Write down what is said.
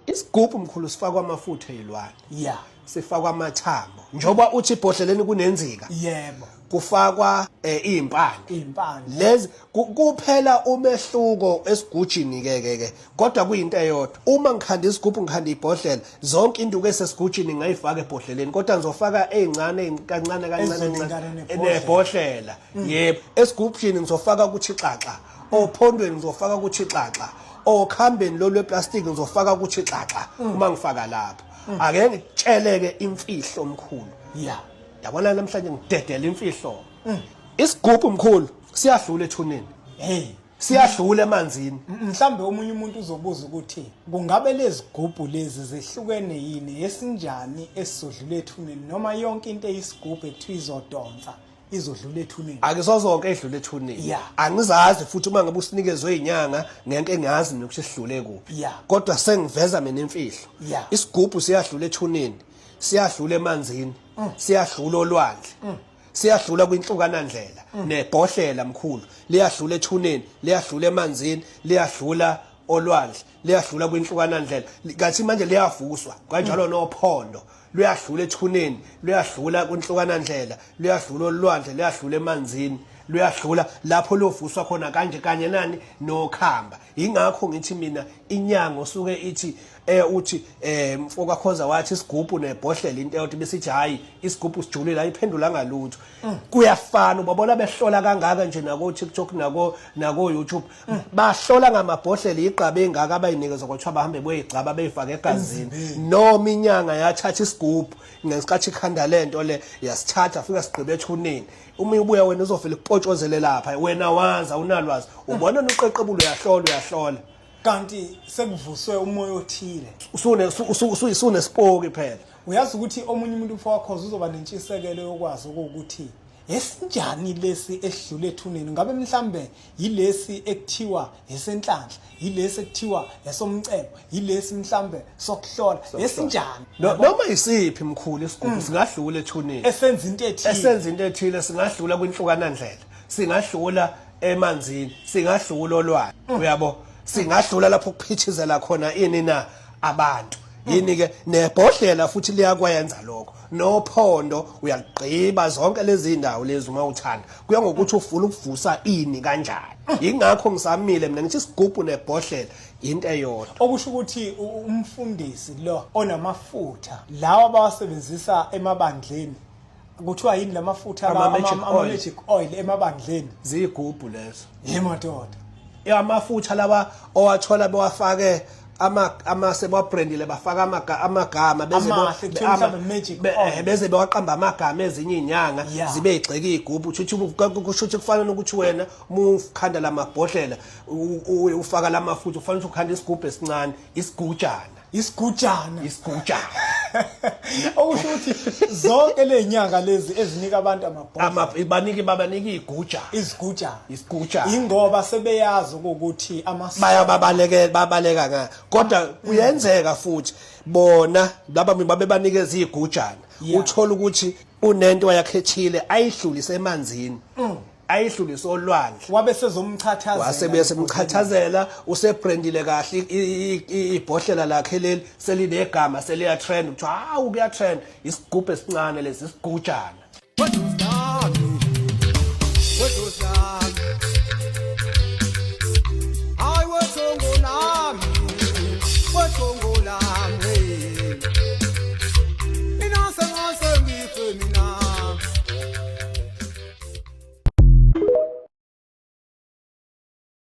Isigubhu mkhulu sifakwa amafutha ezilwane. Yeah. Sifakwa amathambo. Njoba uthi ibhodleleni kunenzika. Yebo. Kufakwa impande. Impande. Lezi kuphela umehluko esigujini ke kodwa kuyinto eyodwa. Uma ngikhanda isigubhu ngikhanda ibhodlela zonke induku esesigujini ngayifaka ebhodleleni kodwa ngizofaka ezincane kancane nebhodlela. Yebo, esigubhini ngizofaka ukuthi xaxa. Ophondweni ngizofaka ukuthi xaxa. Okhambeni lo lweplastic ngizofaka ukuthi xaxa uma ngifaka lapho. Ake ngitsheleke imfihlo omkhulu. Yeah. Yabona namhlanje ngidedela imfihlo. Isigubhu mkhulu siyadlula ethuneni. Hey, siyadlula emanzini. Mhlambe omunye umuntu uzobuza ukuthi kungabe lezi gubhu lezi zehlukene yini esinjani esizodlula ethuneni noma yonke into eyisigubhu ekuthiwa izodonsa izodlula ethuneni. Akuzozonke edlula ethuneni. Yeah. Angizazi futhi uma ngabe usinikezwe inyanga ngeke engazi nokuthi sidlule kuphi. Yeah. Kodwa sengiveza mina imfihlo. Yeah. Isigubhu siyadlula ethuneni, siyadlula emanzini, siyadlula olwandle. Siyadlula kwinhlukana ndlela nebhodlela mkhulu liyadlula ethuneni liyadlula emanzini liyadlula olwandle liyadlula kwinhlukana ndlela ngathi manje liyavuswa kanjalo nophondo luyadlula ethuneni luyadlula kwinhlukana ndlela luyadlula olwandle luyadlula emanzini luyadlula lapho lovuswa khona kanye nani nokhamba. Ingakho ngithi mina inyanga osuke ithi uthi mfoka Khoza wathi isigubhu nebhodlela into eyothi besithi hayi isigubhu sijulile ayiphendula ngalutho. Kuyafana ubabona behlola kangaka nje nako TikTok nako YouTube bahlola ngamabhodlela igqaba engaka abayinikezwa kwathiwa bahambe boyigcaba beyifaka egazini noma inyanga yathatha isigubhu ngesikhathi ikhanda lento le yasithatha afika sigqibe ethuneni. Uma ubuya wena uzofela ukupotshozele lapha wena waza unalwazi ubona uqeqebulo uyahlola kanti sekuvuswe umoya othile usune spoke phela. Uyazi ukuthi omunye umuntu mfoka Khoza uzoba nentshisekelo yokwazi ukuthi esinjani lesi esidlule ethuneni ngabe mhlambe yilesi ekuthiwa esenhlanhla yilesi ekuthiwa esomcebo yilesi mhlambe sokuhlola esinjani noma isiphi mkhulu isigubhu singadlula ethuneni esenza into ethile singadlula kwinhlukana ndlela singadlula emanzini singadlula olwandle uyabo singadlula lapho kuphithizela khona ini na abantu yini ke nebhodlela futhi liyakwenza lokho nophondo uyagqiba zonke lezi indawo lezi uma uthanda kuya ngokuthi ufuna ukuvusa ini kanjani. Ingakho ngisamile mina ngithi isigubhu nebhodlela into eyodwa okusho ukuthi umfundisi lo onamafutha lawa abawasebenzisa emabandleni kuthiwa yini lamafutha ama-magic oil emabandleni zigubhu lezo yemadoda amafutha laba owathola bewafake sebabrandile bafaka amagama beze bewaqamba amagama ezinye inyanga zibe igxeke igubhu kushuthi kufanele ukuthi wena ukhanda lamabhodlela ufaka lamafutha ufanele ukuthi ukhanda isigubhu esincane isigujana okusho ukuthi zonke lezinyanga lezi ezinika abantu amabhodlela babanike isigujana ingoba sebeyazi ukuthi babaleka nga kodwa kuyenzeka futhi bona laba babebanikeza igujana uthola ukuthi unento yakhethile ayidlulise emanzini ayidlulise olwandle wabesezomchathazela semchathazela usebrandile kahle ibhodlela lakhe leli selinegama seliya trend ukuthi hawu kuya trend isigubhu esincane lesi isigujana. I was on go nami